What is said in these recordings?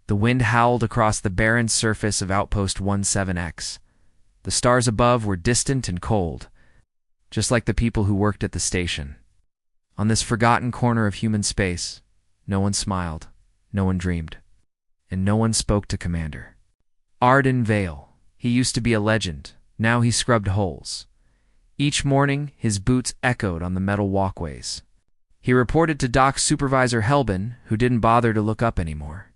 The wind howled across the barren surface of Outpost 17X. The stars above were distant and cold, just like the people who worked at the station. On this forgotten corner of human space, no one smiled, no one dreamed, and no one spoke to Commander. Arden Vale. He used to be a legend. Now he scrubbed holes. Each morning, his boots echoed on the metal walkways. He reported to Dock Supervisor Helbin, who didn't bother to look up anymore.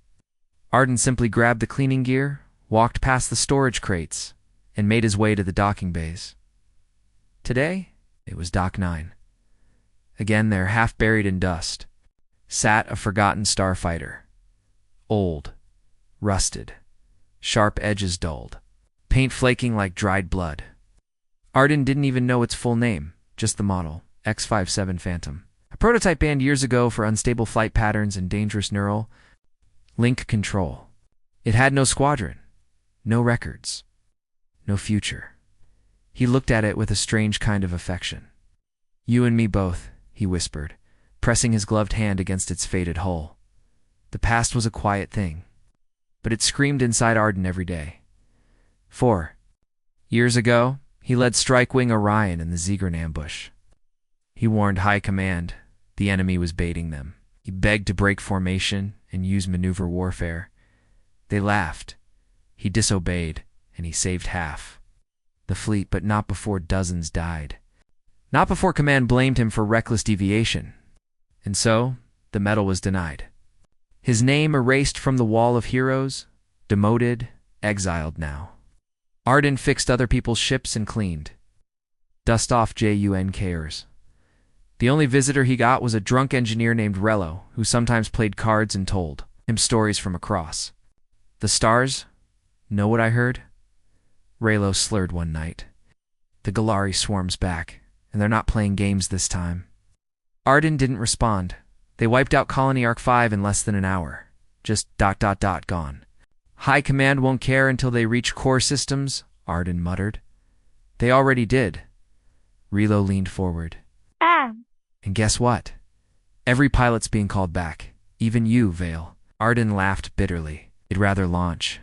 Arden simply grabbed the cleaning gear, walked past the storage crates, and made his way to the docking bays. Today, it was Dock 9. Again there, half buried in dust, sat a forgotten starfighter. Old, rusted, sharp edges dulled, paint flaking like dried blood. Arden didn't even know its full name, just the model, X-57 Phantom. A prototype banned years ago for unstable flight patterns and dangerous neural link control. It had no squadron, no records, no future. He looked at it with a strange kind of affection. "You and me both," he whispered, pressing his gloved hand against its faded hull. The past was a quiet thing, but it screamed inside Arden every day. 4 years ago, he led Strike Wing Orion in the Zegran ambush. He warned High Command the enemy was baiting them. He begged to break formation and use maneuver warfare. They laughed. He disobeyed, and he saved half the fleet, but not before dozens died. Not before Command blamed him for reckless deviation. And so, the medal was denied. His name erased from the wall of heroes, demoted, exiled now. Arden fixed other people's ships and cleaned. Dust off JUNKers. The only visitor he got was a drunk engineer named Rello, who sometimes played cards and told him stories from across. "The stars? Know what I heard?" Rello slurred one night. "The Galari swarm's back, and they're not playing games this time." Arden didn't respond. They wiped out Colony Arc 5 in less than an hour. Just ... gone. "High Command won't care until they reach core systems," Arden muttered. "They already did." Rello leaned forward. "And guess what? Every pilot's being called back. Even you, Vale." Arden laughed bitterly. "I'd rather launch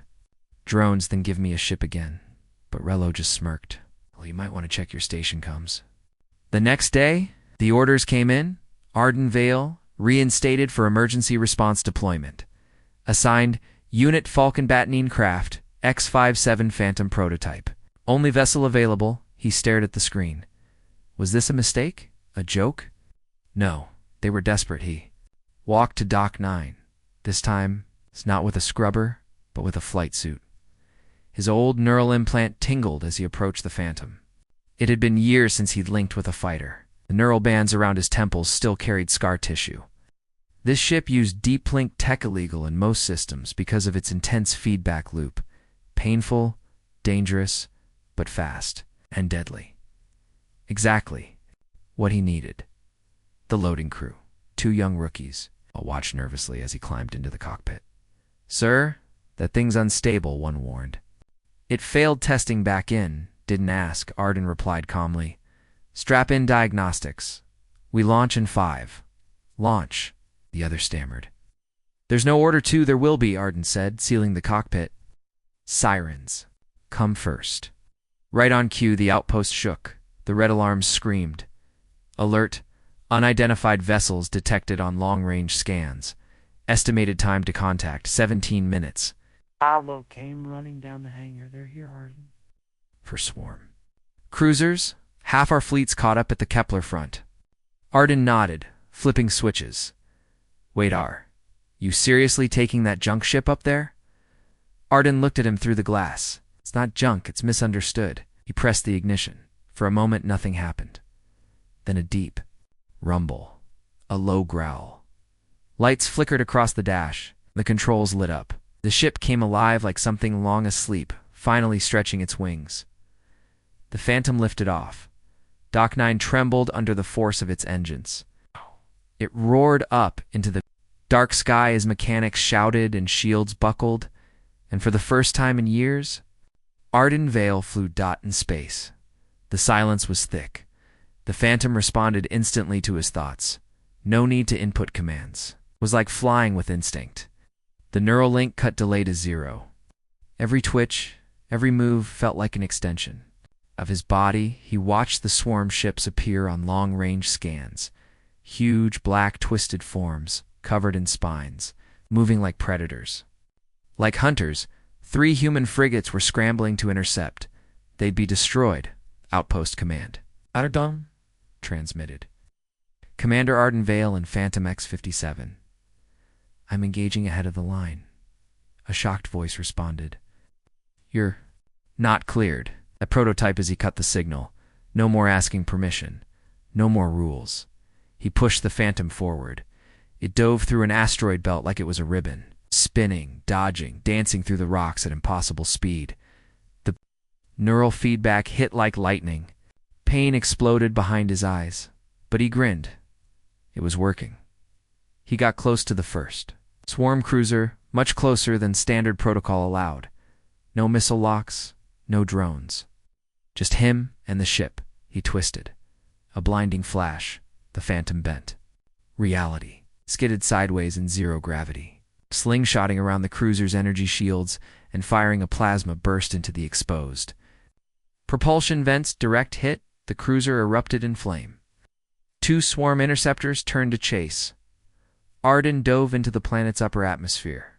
drones than give me a ship again." But Rello just smirked. "Well, you might want to check your station comms." The next day, the orders came in. Arden Vale reinstated for emergency response deployment. Assigned Unit Falcon Batnine Craft, X-57 Phantom prototype. Only vessel available. He stared at the screen. Was this a mistake? A joke? No, they were desperate. He walked to Dock 9. This time, it's not with a scrubber, but with a flight suit. His old neural implant tingled as he approached the Phantom. It had been years since he'd linked with a fighter. The neural bands around his temples still carried scar tissue. This ship used deep link tech illegal in most systems because of its intense feedback loop. Painful, dangerous, but fast and deadly. Exactly what he needed. The loading crew, 2 young rookies. I watched nervously as he climbed into the cockpit. "Sir, that thing's unstable," one warned. "It failed testing back in. Didn't ask," Arden replied calmly. "Strap in diagnostics. We launch in 5. "Launch," the other stammered. "There's no order to, there will be," Arden said, sealing the cockpit. Sirens. Come first. Right on cue, the outpost shook. The red alarms screamed. Alert. Unidentified vessels detected on long-range scans. Estimated time to contact, 17 minutes. Allo came running down the hangar. "They're here, Arden." For swarm. "Cruisers, half our fleet's caught up at the Kepler front." Arden nodded, flipping switches. "Wait, you seriously taking that junk ship up there?" Arden looked at him through the glass. "It's not junk, it's misunderstood." He pressed the ignition. For a moment, nothing happened. Then a deep rumble. A low growl. Lights flickered across the dash. The controls lit up. The ship came alive like something long asleep, finally stretching its wings. The Phantom lifted off. Dock 9 trembled under the force of its engines. It roared up into the dark sky as mechanics shouted and shields buckled, and for the first time in years, Arden Vale flew in space. The silence was thick. The Phantom responded instantly to his thoughts. No need to input commands. It was like flying with instinct. The neural link cut delay to 0. Every twitch, every move felt like an extension of his body. He watched the swarm ships appear on long-range scans, huge black twisted forms covered in spines, moving like predators. Like hunters, 3 human frigates were scrambling to intercept. They'd be destroyed. Outpost command. Arden Transmitted. Commander Arden Vale and Phantom X-57. I'm engaging ahead of the line. A shocked voice responded. You're not cleared. A prototype as he cut the signal. No more asking permission. No more rules. He pushed the Phantom forward. It dove through an asteroid belt like it was a ribbon, spinning, dodging, dancing through the rocks at impossible speed. The neural feedback hit like lightning. Pain exploded behind his eyes, but he grinned. It was working. He got close to the first swarm cruiser, much closer than standard protocol allowed. No missile locks, no drones. Just him and the ship. He twisted. A blinding flash. The Phantom bent. Reality. Skidded sideways in 0 gravity. Slingshotting around the cruiser's energy shields and firing a plasma burst into the exposed. Propulsion vents direct hit. The cruiser erupted in flame. 2 swarm interceptors turned to chase. Arden dove into the planet's upper atmosphere,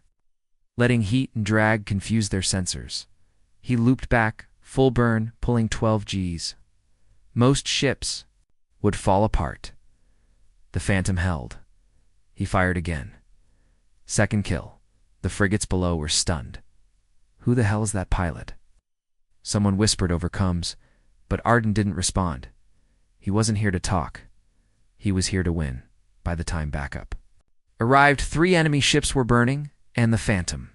letting heat and drag confuse their sensors. He looped back, full burn, pulling 12 Gs. Most ships would fall apart. The Phantom held. He fired again. Second kill. The frigates below were stunned. Who the hell is that pilot? Someone whispered over comms, but Arden didn't respond. He wasn't here to talk. He was here to win, by the time backup arrived. 3 enemy ships were burning, and the Phantom.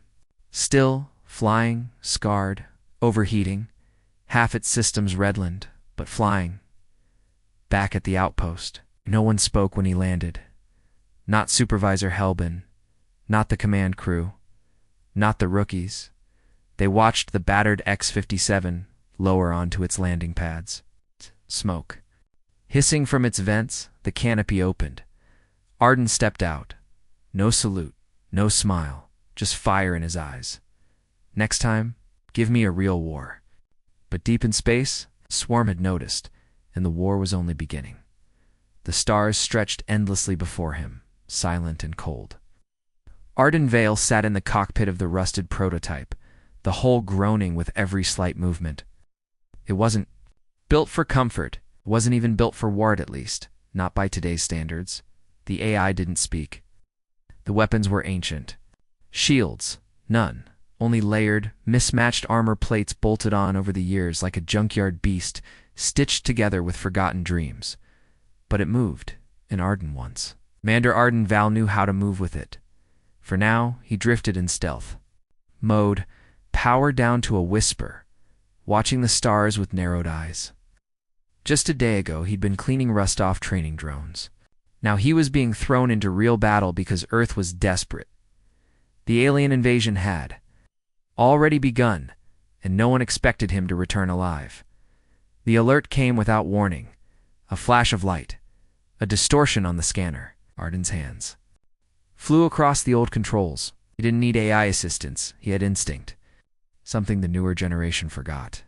Still, flying, scarred, overheating, half its systems redlined, but flying. Back at the outpost, no one spoke when he landed. Not Supervisor Helbin, not the command crew, not the rookies. They watched the battered X-57 lower onto its landing pads. Smoke. Hissing from its vents, the canopy opened. Arden stepped out. No salute, no smile, just fire in his eyes. Next time, give me a real war. But deep in space, Swarm had noticed, and the war was only beginning. The stars stretched endlessly before him, silent and cold. Arden Vale sat in the cockpit of the rusted prototype, the hull groaning with every slight movement. It wasn't built for comfort. It wasn't even built for war, at least, not by today's standards. The AI didn't speak. The weapons were ancient. Shields, none. Only layered, mismatched armor plates bolted on over the years like a junkyard beast stitched together with forgotten dreams. But it moved, in Arden once. Commander Arden Vale knew how to move with it. For now, he drifted in stealth mode, power down to a whisper, watching the stars with narrowed eyes. Just a day ago, he'd been cleaning rust off training drones. Now he was being thrown into real battle because Earth was desperate. The alien invasion had already begun, and no one expected him to return alive. The alert came without warning. A flash of light, a distortion on the scanner. Arden's hands flew across the old controls. He didn't need AI assistance. He had instinct, something the newer generation forgot.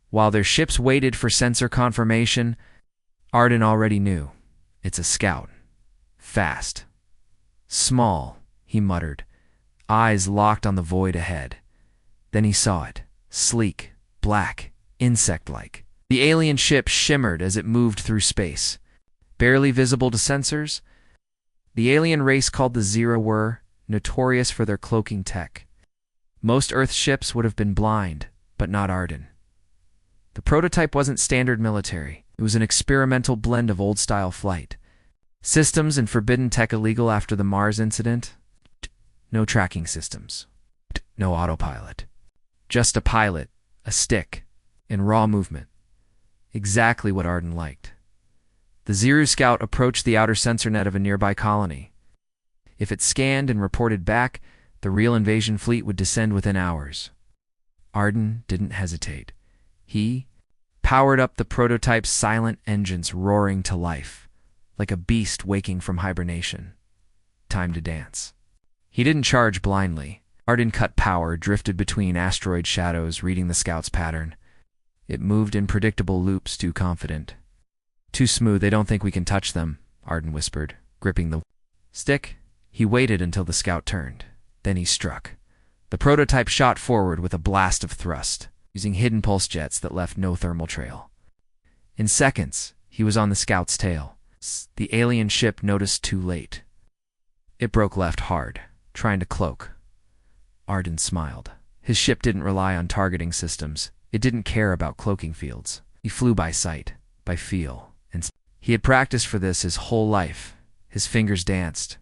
While their ships waited for sensor confirmation, Arden already knew. It's a scout. Fast. Small, he muttered, eyes locked on the void ahead. Then he saw it. Sleek, black, insect-like. The alien ship shimmered as it moved through space. Barely visible to sensors, the alien race called the Zero were notorious for their cloaking tech. Most Earth ships would have been blind, but not Arden. The prototype wasn't standard military. It was an experimental blend of old-style flight. Systems and forbidden tech illegal after the Mars incident. No tracking systems. No autopilot. Just a pilot, a stick, and raw movement. Exactly what Arden liked. The Zero Scout approached the outer sensor net of a nearby colony. If it scanned and reported back, the real invasion fleet would descend within hours. Arden didn't hesitate. He powered up the prototype's silent engines roaring to life, like a beast waking from hibernation. Time to dance. He didn't charge blindly. Arden cut power, drifted between asteroid shadows, reading the scout's pattern. It moved in predictable loops, too confident. Too smooth, they don't think we can touch them, Arden whispered, gripping the stick. He waited until the scout turned. Then he struck. The prototype shot forward with a blast of thrust, using hidden pulse jets that left no thermal trail. In seconds, he was on the scout's tail. The alien ship noticed too late. It broke left hard, trying to cloak. Arden smiled. His ship didn't rely on targeting systems. It didn't care about cloaking fields. He flew by sight, by feel, and he had practiced for this his whole life. His fingers danced.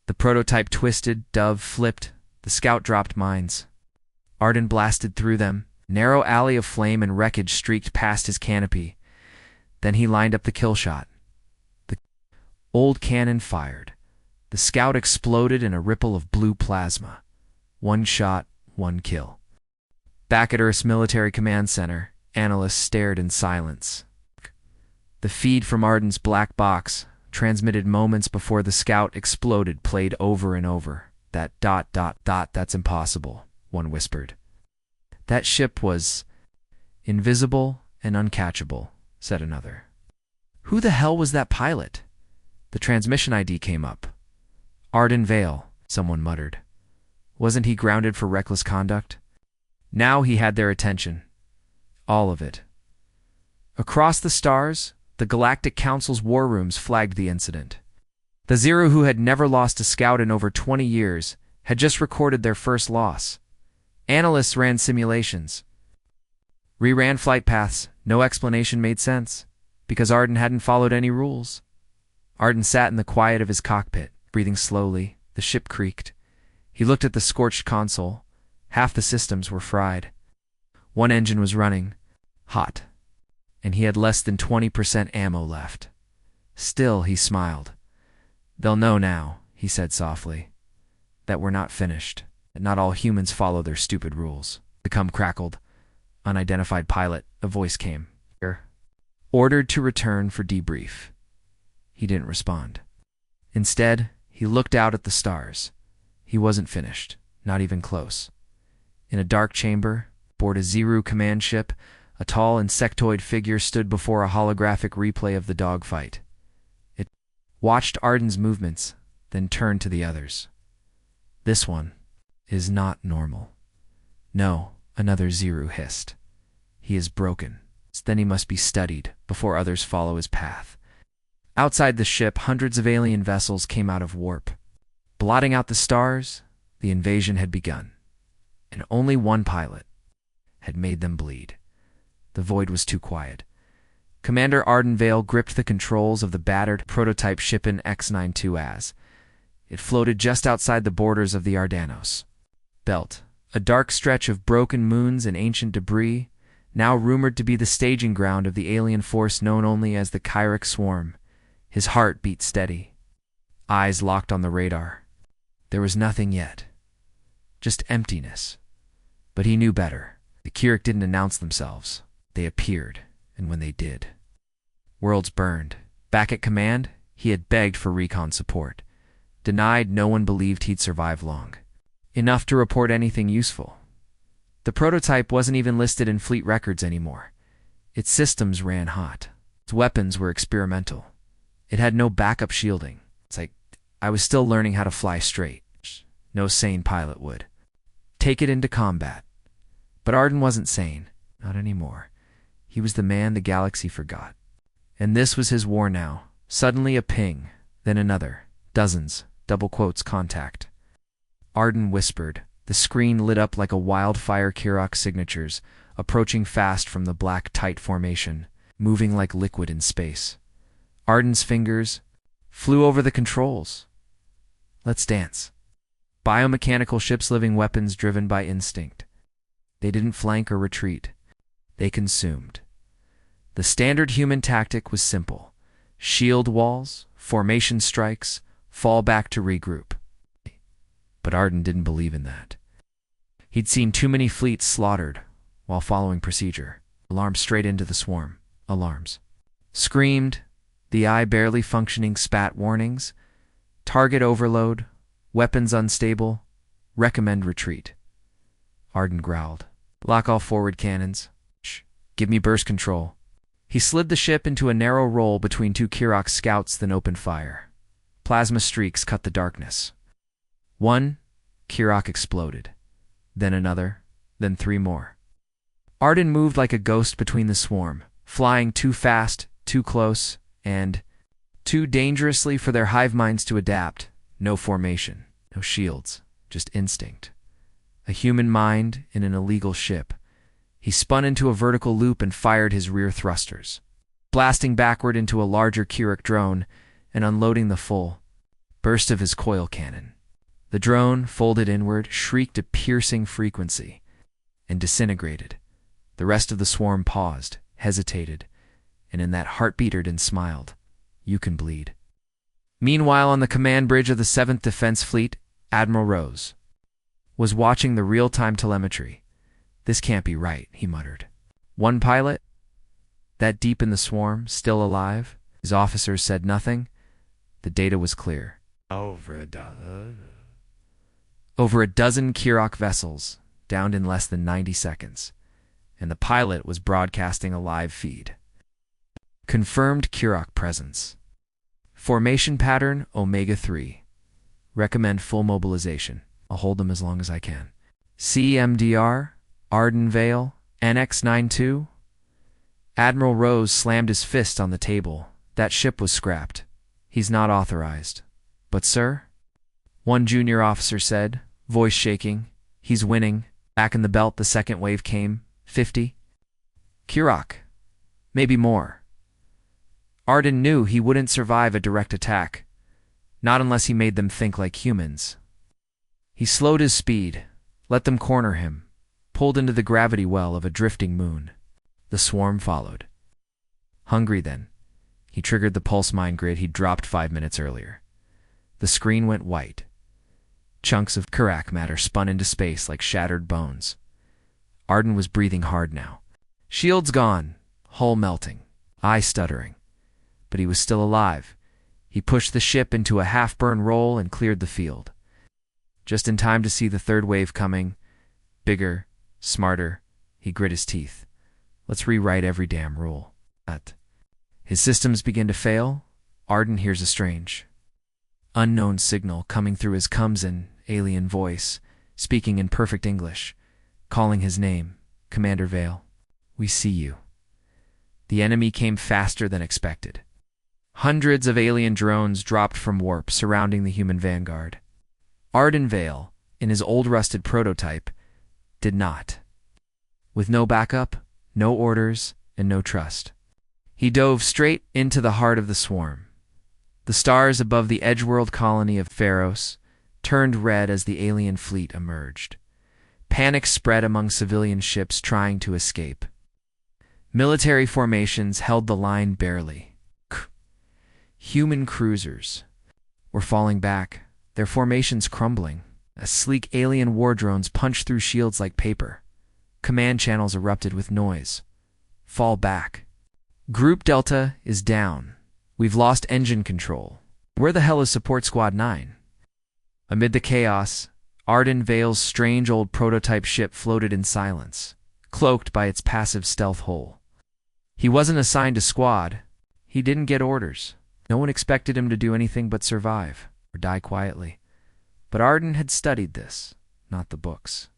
The prototype twisted, dove flipped. The scout dropped mines. Arden blasted through them. Narrow alley of flame and wreckage streaked past his canopy. Then he lined up the kill shot. The old cannon fired. The scout exploded in a ripple of blue plasma. One shot, one kill. Back at Earth's military command center, analysts stared in silence. The feed from Arden's black box, transmitted moments before the scout exploded, played over and over. That ... that's impossible, one whispered. That ship was invisible and uncatchable, said another. Who the hell was that pilot? The transmission ID came up. Arden Vale, someone muttered. Wasn't he grounded for reckless conduct? Now he had their attention. All of it. Across the stars, the Galactic Council's war rooms flagged the incident. The Zero, who had never lost a scout in over 20 years, had just recorded their first loss. Analysts ran simulations. Reran flight paths. No explanation made sense, because Arden hadn't followed any rules. Arden sat in the quiet of his cockpit, breathing slowly. The ship creaked. He looked at the scorched console. Half the systems were fried. One engine was running, hot, and he had less than 20% ammo left. Still, he smiled. They'll know now, he said softly, that we're not finished, that not all humans follow their stupid rules. The cum crackled. Unidentified pilot, a voice came. Ordered to return for debrief. He didn't respond. Instead, he looked out at the stars. He wasn't finished, not even close. In a dark chamber, aboard a Zero command ship, a tall insectoid figure stood before a holographic replay of the dogfight. It watched Arden's movements, then turned to the others. This one is not normal. No, another Zero hissed. He is broken. Then he must be studied before others follow his path. Outside the ship, hundreds of alien vessels came out of warp. Blotting out the stars, the invasion had begun. And only one pilot had made them bleed. The void was too quiet. Commander Arden Vale gripped the controls of the battered prototype ship in X-92 It floated just outside the borders of the Ardanos Belt, a dark stretch of broken moons and ancient debris, now rumored to be the staging ground of the alien force known only as the Kyric Swarm. His heart beat steady. Eyes locked on the radar. There was nothing yet. Just emptiness. But he knew better. The Kyric didn't announce themselves. They appeared, and when they did, worlds burned. Back at command, he had begged for recon support. Denied, no one believed he'd survive long. Enough to report anything useful. The prototype wasn't even listed in fleet records anymore. Its systems ran hot. Its weapons were experimental. It had no backup shielding. It's like I was still learning how to fly straight. No sane pilot would. Take it into combat. But Arden wasn't sane. Not anymore. He was the man the galaxy forgot. And this was his war now. Suddenly a ping, then another. Dozens, double quotes, contact. Arden whispered. The screen lit up like a wildfire. Kirok signatures, approaching fast from the black tight formation, moving like liquid in space. Arden's fingers flew over the controls. Let's dance. Biomechanical ships, living weapons driven by instinct. They didn't flank or retreat. They consumed. The standard human tactic was simple. Shield walls, formation strikes, fall back to regroup. But Arden didn't believe in that. He'd seen too many fleets slaughtered while following procedure. Alarms straight into the swarm. Alarms. Screamed. The eye barely functioning spat warnings. Target overload. Weapons unstable. Recommend retreat. Arden growled. Lock all forward cannons. Shh. Give me burst control. He slid the ship into a narrow roll between two Kirok scouts, then opened fire. Plasma streaks cut the darkness. One Kirok exploded. Then another. Then three more. Arden moved like a ghost between the swarm, flying too fast, too close, and too dangerously for their hive minds to adapt. No formation, no shields, just instinct. A human mind in an illegal ship. He spun into a vertical loop and fired his rear thrusters, blasting backward into a larger Kirok drone and unloading the full burst of his coil cannon. The drone, folded inward, shrieked a piercing frequency and disintegrated. The rest of the swarm paused, hesitated, and in that heartbeat Arden smiled. You can bleed. Meanwhile, on the command bridge of the 7th Defense Fleet, Admiral Rose was watching the real-time telemetry. This can't be right, he muttered. One pilot? That deep in the swarm, still alive? His officers said nothing. The data was clear. Over a dozen Kirok vessels, downed in less than 90 seconds. And the pilot was broadcasting a live feed. Confirmed Kirok presence. Formation pattern Omega-3. Recommend full mobilization. I'll hold them as long as I can. CMDR, Arden Vale, NX-92. Admiral Rose slammed his fist on the table. That ship was scrapped. He's not authorized. But sir? One junior officer said, voice shaking. He's winning. Back in the belt, the second wave came. 50. Kirok. Maybe more. Arden knew he wouldn't survive a direct attack. Not unless he made them think like humans. He slowed his speed, let them corner him, pulled into the gravity well of a drifting moon. The swarm followed. Hungry then, he triggered the pulse mind grid he'd dropped 5 minutes earlier. The screen went white. Chunks of Kirok matter spun into space like shattered bones. Arden was breathing hard now. Shields gone, hull melting, eye stuttering. But he was still alive. He pushed the ship into a half-burn roll and cleared the field. Just in time to see the third wave coming. Bigger, smarter. He grit his teeth. Let's rewrite every damn rule. His systems begin to fail. Arden hears a strange, unknown signal coming through his Kumzan alien voice, speaking in perfect English, calling his name, Commander Vale. We see you. The enemy came faster than expected. Hundreds of alien drones dropped from warp surrounding the human vanguard. Arden Vale, in his old rusted prototype, did not. With no backup, no orders, and no trust. He dove straight into the heart of the swarm. The stars above the Edgeworld colony of Pharos turned red as the alien fleet emerged. Panic spread among civilian ships trying to escape. Military formations held the line barely. Human cruisers were falling back, their formations crumbling, as sleek alien war drones punched through shields like paper. Command channels erupted with noise. Fall back. Group Delta is down. We've lost engine control. Where the hell is Support Squad 9? Amid the chaos, Arden Vale's strange old prototype ship floated in silence, cloaked by its passive stealth hull. He wasn't assigned a squad. He didn't get orders. No one expected him to do anything but survive, or die quietly. But Arden had studied this, not the books.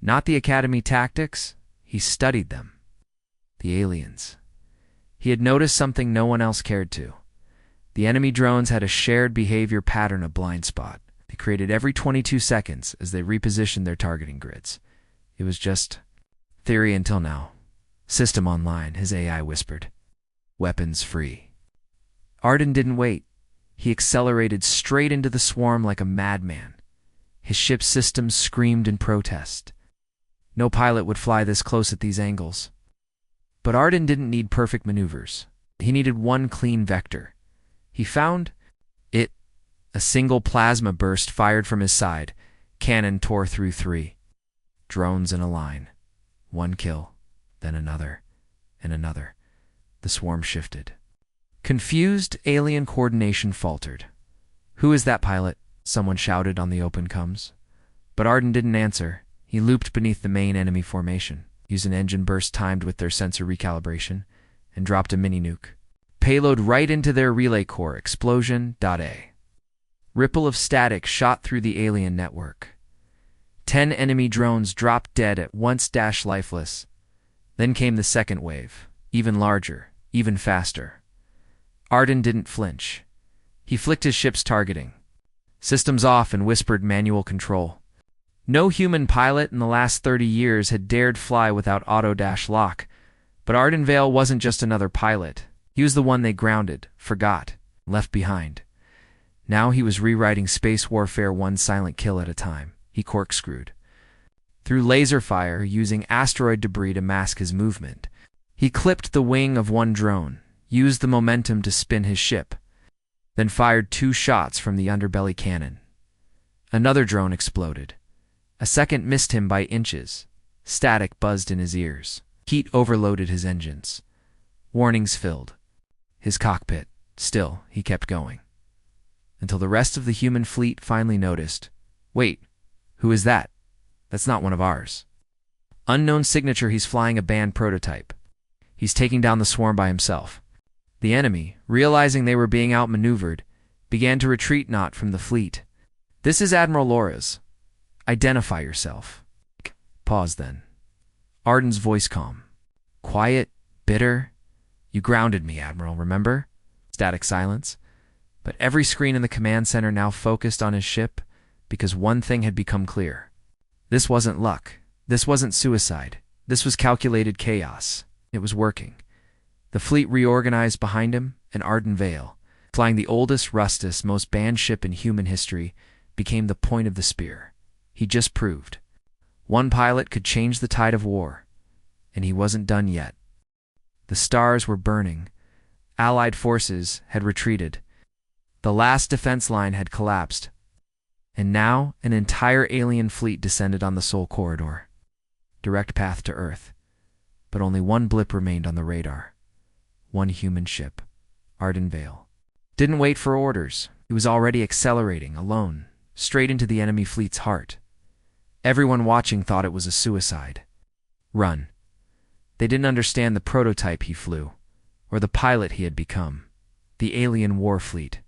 Not the academy tactics, he studied them. The aliens. He had noticed something no one else cared to. The enemy drones had a shared behavior pattern of blind spot. They created every 22 seconds as they repositioned their targeting grids. It was just theory until now. System online, his AI whispered. Weapons free. Arden didn't wait. He accelerated straight into the swarm like a madman. His ship's systems screamed in protest. No pilot would fly this close at these angles. But Arden didn't need perfect maneuvers. He needed one clean vector. He found it. A single plasma burst fired from his side. Cannon tore through 3. Drones in a line. One kill, then another, and another. The swarm shifted. Confused, alien coordination faltered. Who is that pilot? Someone shouted on the open comms. But Arden didn't answer. He looped beneath the main enemy formation, used an engine burst timed with their sensor recalibration, and dropped a mini-nuke. Payload right into their relay core. Explosion.A. Ripple of static shot through the alien network. 10 enemy drones dropped dead at once, lifeless. Then came the second wave, even larger, even faster. Arden didn't flinch. He flicked his ship's targeting. Systems off, and whispered manual control. No human pilot in the last 30 years had dared fly without auto-lock, but Arden Vale wasn't just another pilot. He was the one they grounded, forgot, left behind. Now he was rewriting space warfare one silent kill at a time. He corkscrewed. Through laser fire, using asteroid debris to mask his movement. He clipped the wing of one drone, used the momentum to spin his ship, then fired 2 shots from the underbelly cannon. Another drone exploded. A second missed him by inches. Static buzzed in his ears. Heat overloaded his engines. Warnings filled his cockpit. Still, he kept going. Until the rest of the human fleet finally noticed. Wait, who is that? That's not one of ours. Unknown signature. He's flying a banned prototype. He's taking down the swarm by himself. The enemy, realizing they were being outmaneuvered, began to retreat not from the fleet. This is Admiral Laura's. Identify yourself. Pause then. Arden's voice calm. Quiet, bitter. You grounded me, Admiral, remember? Static silence. But every screen in the command center now focused on his ship, because one thing had become clear. This wasn't luck. This wasn't suicide. This was calculated chaos. It was working. The fleet reorganized behind him, and Arden Vale, flying the oldest, rustest, most banned ship in human history, became the point of the spear. He just proved. One pilot could change the tide of war, and he wasn't done yet. The stars were burning. Allied forces had retreated. The last defense line had collapsed. And now an entire alien fleet descended on the Soul Corridor. Direct path to Earth. But only one blip remained on the radar. One human ship, Arden Vale. Didn't wait for orders. He was already accelerating, alone, straight into the enemy fleet's heart. Everyone watching thought it was a suicide. Run. They didn't understand the prototype he flew, or the pilot he had become. The alien war fleet.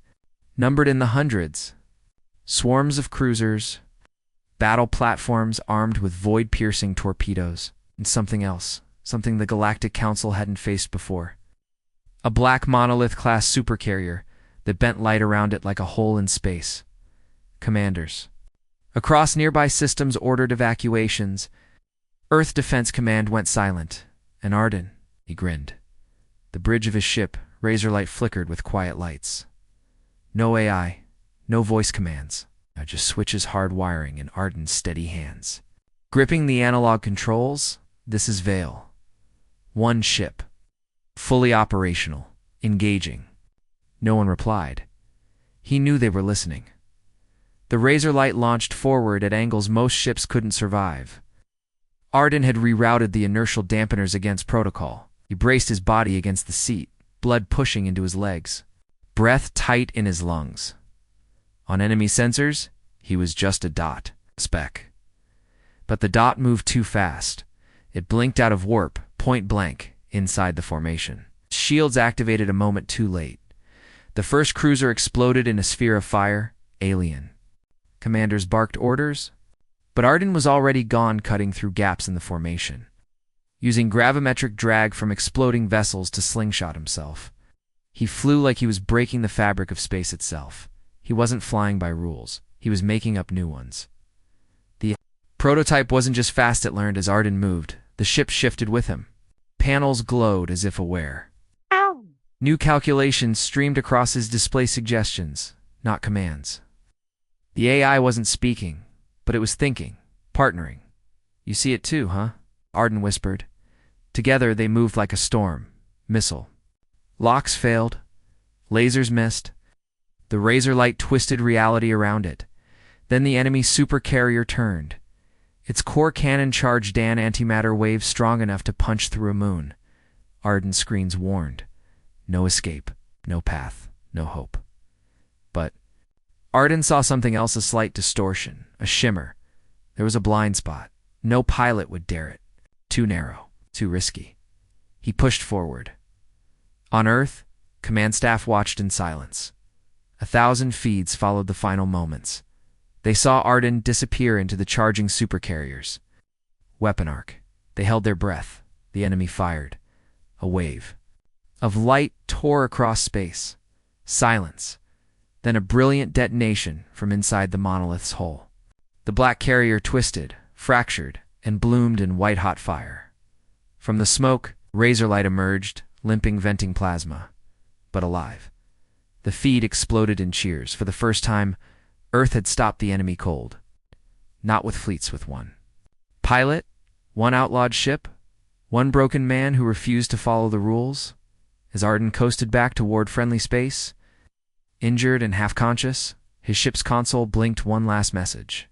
Numbered in the hundreds. Swarms of cruisers, battle platforms armed with void-piercing torpedoes, and something else, something the Galactic Council hadn't faced before. A black monolith-class supercarrier that bent light around it like a hole in space. Commanders. Across nearby systems ordered evacuations. Earth Defense Command went silent, and Arden, he grinned. The bridge of his ship, razor-light flickered with quiet lights. No AI, no voice commands, just switches hard wiring in Arden's steady hands. Gripping the analog controls, this is Vale. One ship. Fully operational, engaging. No one replied. He knew they were listening. The razor light launched forward at angles most ships couldn't survive. Arden had rerouted the inertial dampeners against protocol. He braced his body against the seat, blood pushing into his legs, breath tight in his lungs. On enemy sensors, he was just a dot, speck. But the dot moved too fast. It blinked out of warp, point blank, inside the formation. Shields activated a moment too late. The first cruiser exploded in a sphere of fire, alien. Commanders barked orders, but Arden was already gone, cutting through gaps in the formation, using gravimetric drag from exploding vessels to slingshot himself. He flew like he was breaking the fabric of space itself. He wasn't flying by rules. He was making up new ones. The prototype wasn't just fast, it learned as Arden moved. The ship shifted with him. Panels glowed as if aware. Ow! New calculations streamed across his display, suggestions, not commands. The AI wasn't speaking, but it was thinking, partnering. You see it too, huh? Arden whispered. Together they moved like a storm, missile. Locks failed. Lasers missed. The razor light twisted reality around it. Then the enemy supercarrier turned. Its core cannon charged down antimatter waves strong enough to punch through a moon. Arden's screens warned. No escape, no path, no hope. But Arden saw something else, a slight distortion, a shimmer. There was a blind spot. No pilot would dare it. Too narrow, too risky. He pushed forward. On Earth, command staff watched in silence. 1,000 feeds followed the final moments. They saw Arden disappear into the charging supercarriers. Weapon arc. They held their breath. The enemy fired. A wave of light tore across space. Silence. Then a brilliant detonation from inside the monolith's hull. The black carrier twisted, fractured, and bloomed in white-hot fire. From the smoke, Razorlight emerged, limping, venting plasma, but alive. The feed exploded in cheers. For the first time, Earth had stopped the enemy cold. Not with fleets, with one pilot, one outlawed ship, one broken man who refused to follow the rules. As Arden coasted back toward friendly space, injured and half-conscious, his ship's console blinked one last message.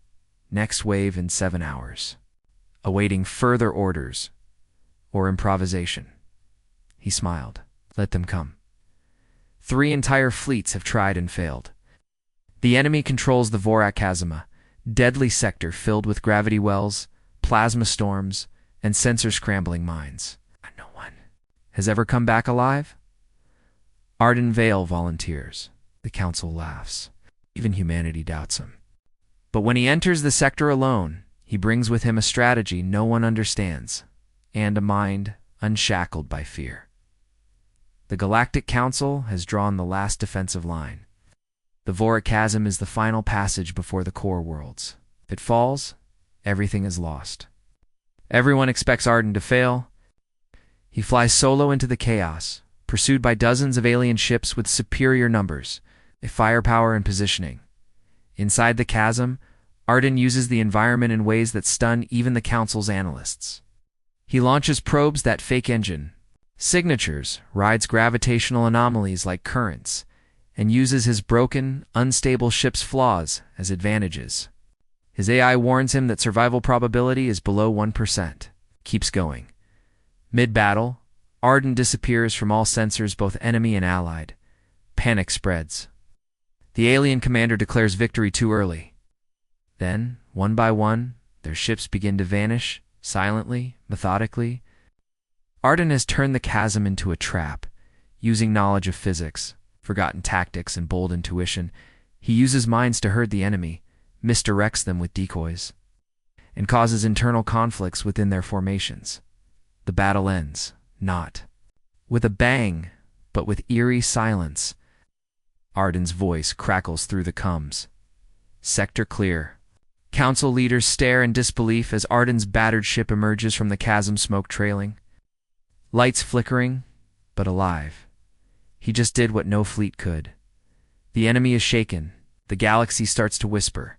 Next wave in 7 hours. Awaiting further orders or improvisation. He smiled. Let them come. 3 entire fleets have tried and failed. The enemy controls the Vorak deadly sector filled with gravity wells, plasma storms, and sensor-scrambling mines. No one has ever come back alive? Arden Vale volunteers. The council laughs. Even humanity doubts him. But when he enters the sector alone, he brings with him a strategy no one understands, and a mind unshackled by fear. The Galactic Council has drawn the last defensive line. The Vorak is the final passage before the core worlds. If it falls, everything is lost. Everyone expects Arden to fail. He flies solo into the chaos, pursued by dozens of alien ships with superior numbers, firepower, and positioning. Inside the chasm, Arden uses the environment in ways that stun even the Council's analysts. He launches probes that fake engine, signatures, rides gravitational anomalies like currents, and uses his broken, unstable ship's flaws as advantages. His AI warns him that survival probability is below 1%. Keeps going. Mid-battle, Arden disappears from all sensors, both enemy and allied. Panic spreads. The alien commander declares victory too early. Then, one by one, their ships begin to vanish, silently, methodically. Arden has turned the chasm into a trap. Using knowledge of physics, forgotten tactics, and bold intuition, he uses minds to herd the enemy, misdirects them with decoys, and causes internal conflicts within their formations. The battle ends, not with a bang, but with eerie silence. Arden's voice crackles through the coms. Sector clear. Council leaders stare in disbelief as Arden's battered ship emerges from the chasm, smoke trailing. Lights flickering, but alive. He just did what no fleet could. The enemy is shaken. The galaxy starts to whisper.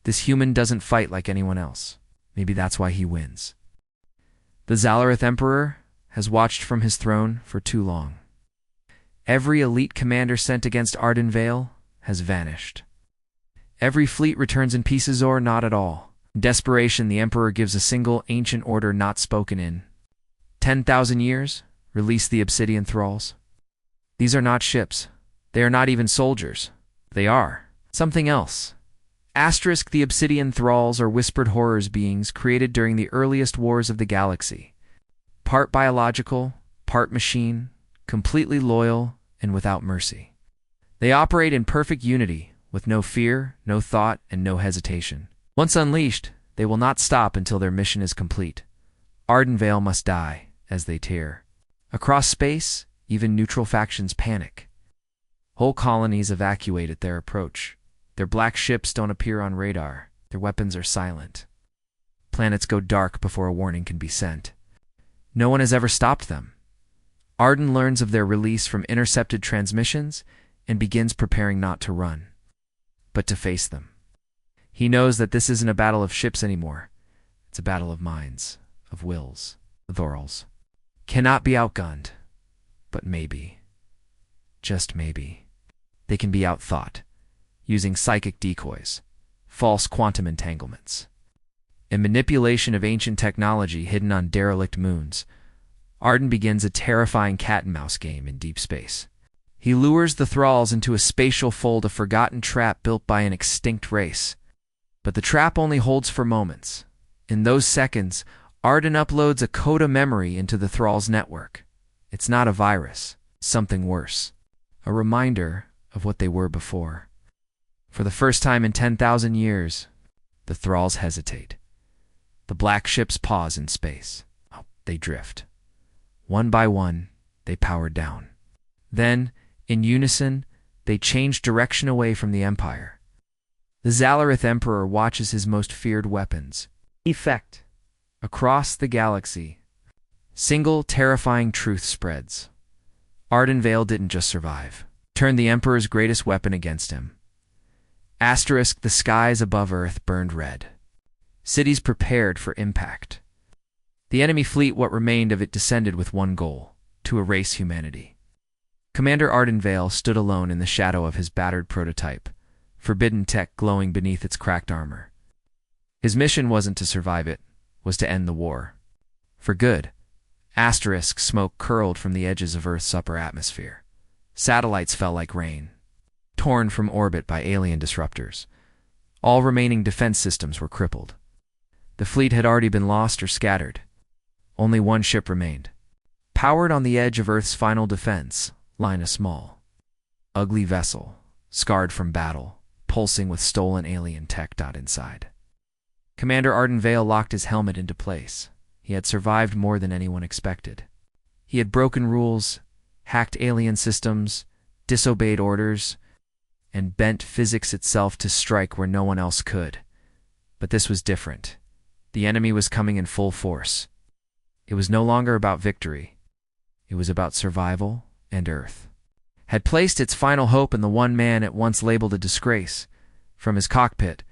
This human doesn't fight like anyone else. Maybe that's why he wins. The Zalareth Emperor has watched from his throne for too long. Every elite commander sent against Arden Vale has vanished. Every fleet returns in pieces or not at all. In desperation, the Emperor gives a single ancient order not spoken in 10,000 years, release the Obsidian Thralls. These are not ships. They are not even soldiers. They are something else. Asterisk, the Obsidian Thralls are whispered horrors, beings created during the earliest wars of the galaxy. Part biological, part machine, completely loyal and without mercy. They operate in perfect unity, with no fear, no thought, and no hesitation. Once unleashed, they will not stop until their mission is complete. Arden Vale must die, as they tear. Across space, even neutral factions panic. Whole colonies evacuate at their approach. Their black ships don't appear on radar. Their weapons are silent. Planets go dark before a warning can be sent. No one has ever stopped them. Arden learns of their release from intercepted transmissions and begins preparing not to run, but to face them. He knows that this isn't a battle of ships anymore. It's a battle of minds, of wills. The Thralls cannot be outgunned, but maybe, just maybe, they can be outthought, using psychic decoys, false quantum entanglements, and manipulation of ancient technology hidden on derelict moons. Arden begins a terrifying cat-and-mouse game in deep space. He lures the Thralls into a spatial fold, a forgotten trap built by an extinct race. But the trap only holds for moments. In those seconds, Arden uploads a coda memory into the thrall's network. It's not a virus, something worse. A reminder of what they were before. For the first time in 10,000 years, the thralls hesitate. The black ships pause in space. They drift. One by one, they power down. Then, in unison, they change direction away from the Empire. The Zalarith Emperor watches his most feared weapons. Effect. Across the galaxy, single terrifying truth spreads. Arden Vale didn't just survive. Turned the Emperor's greatest weapon against him. Asterisk, the skies above Earth burned red. Cities prepared for impact. The enemy fleet, what remained of it, descended with one goal: to erase humanity. Commander Arden Vale stood alone in the shadow of his battered prototype, forbidden tech glowing beneath its cracked armor. His mission wasn't to survive it, was to end the war. For good. Asterisk, smoke curled from the edges of Earth's upper atmosphere. Satellites fell like rain, torn from orbit by alien disruptors. All remaining defense systems were crippled. The fleet had already been lost or scattered. Only one ship remained. Powered on the edge of Earth's final defense, lying a small, ugly vessel, scarred from battle, pulsing with stolen alien tech. Inside. Commander Arden Vale locked his helmet into place. He had survived more than anyone expected. He had broken rules, hacked alien systems, disobeyed orders, and bent physics itself to strike where no one else could. But this was different. The enemy was coming in full force. It was no longer about victory. It was about survival, and Earth had placed its final hope in the one man it once labeled a disgrace. From his cockpit,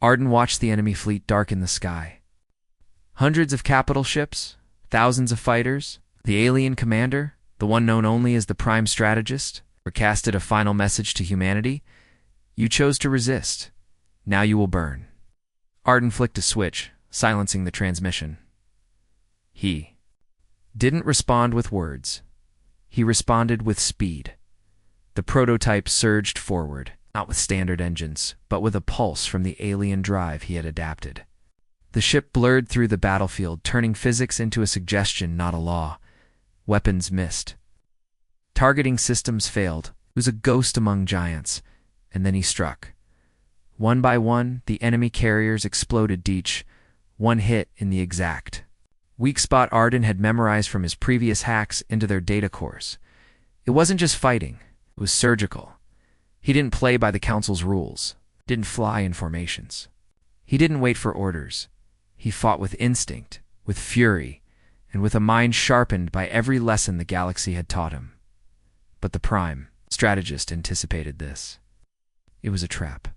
Arden watched the enemy fleet darken the sky. Hundreds of capital ships, thousands of fighters, the alien commander, the one known only as the prime strategist, forecasted a final message to humanity. You chose to resist. Now you will burn. Arden flicked a switch, silencing the transmission. He didn't respond with words. He responded with speed. The prototype surged forward, not with standard engines, but with a pulse from the alien drive he had adapted. The ship blurred through the battlefield, turning physics into a suggestion, not a law. Weapons missed. Targeting systems failed. He was a ghost among giants. And then he struck. One by one, the enemy carriers exploded each, one hit in the exact weak spot Arden had memorized from his previous hacks into their data cores. It wasn't just fighting, it was surgical. He didn't play by the Council's rules, didn't fly in formations. He didn't wait for orders. He fought with instinct, with fury, and with a mind sharpened by every lesson the galaxy had taught him. But the prime strategist anticipated this. It was a trap.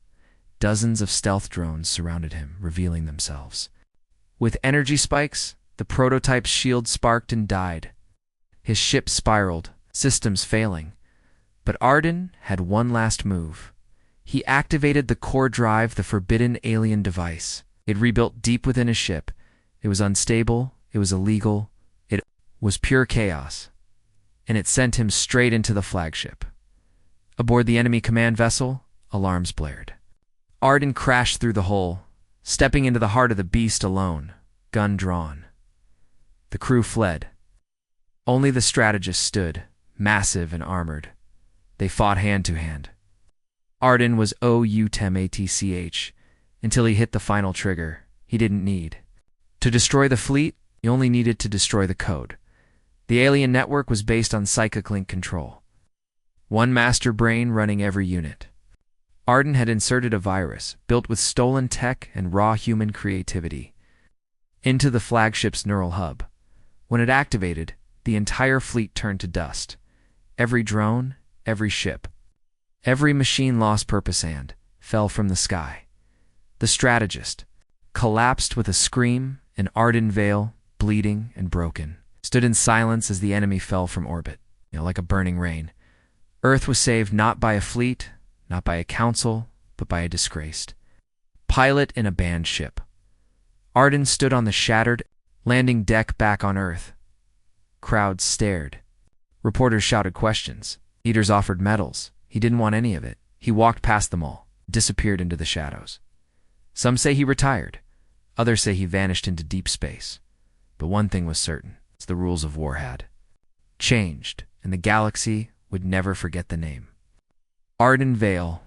Dozens of stealth drones surrounded him, revealing themselves. With energy spikes, the prototype's shield sparked and died. His ship spiraled, systems failing. But Arden had one last move. He activated the core drive, the forbidden alien device. It rebuilt deep within his ship. It was unstable, it was illegal, it was pure chaos. And it sent him straight into the flagship. Aboard the enemy command vessel, alarms blared. Arden crashed through the hole, stepping into the heart of the beast alone, gun drawn. The crew fled. Only the strategist stood, massive and armored. They fought hand to hand. Arden was outmatch until he hit the final trigger he didn't need. To destroy the fleet, he only needed to destroy the code. The alien network was based on psychic link control. One master brain running every unit. Arden had inserted a virus, built with stolen tech and raw human creativity, into the flagship's neural hub. When it activated, the entire fleet turned to dust. Every drone, every ship, every machine lost purpose and fell from the sky. The strategist collapsed with a scream, and Arden Vale, bleeding and broken, stood in silence as the enemy fell from orbit, like a burning rain. Earth was saved not by a fleet, not by a council, but by a disgraced pilot in a banned ship. Arden stood on the shattered landing deck back on Earth. Crowds stared. Reporters shouted questions. Leaders offered medals. He didn't want any of it. He walked past them all, disappeared into the shadows. Some say he retired. Others say he vanished into deep space. But one thing was certain. The rules of war had changed, and the galaxy would never forget the name. Arden Vale,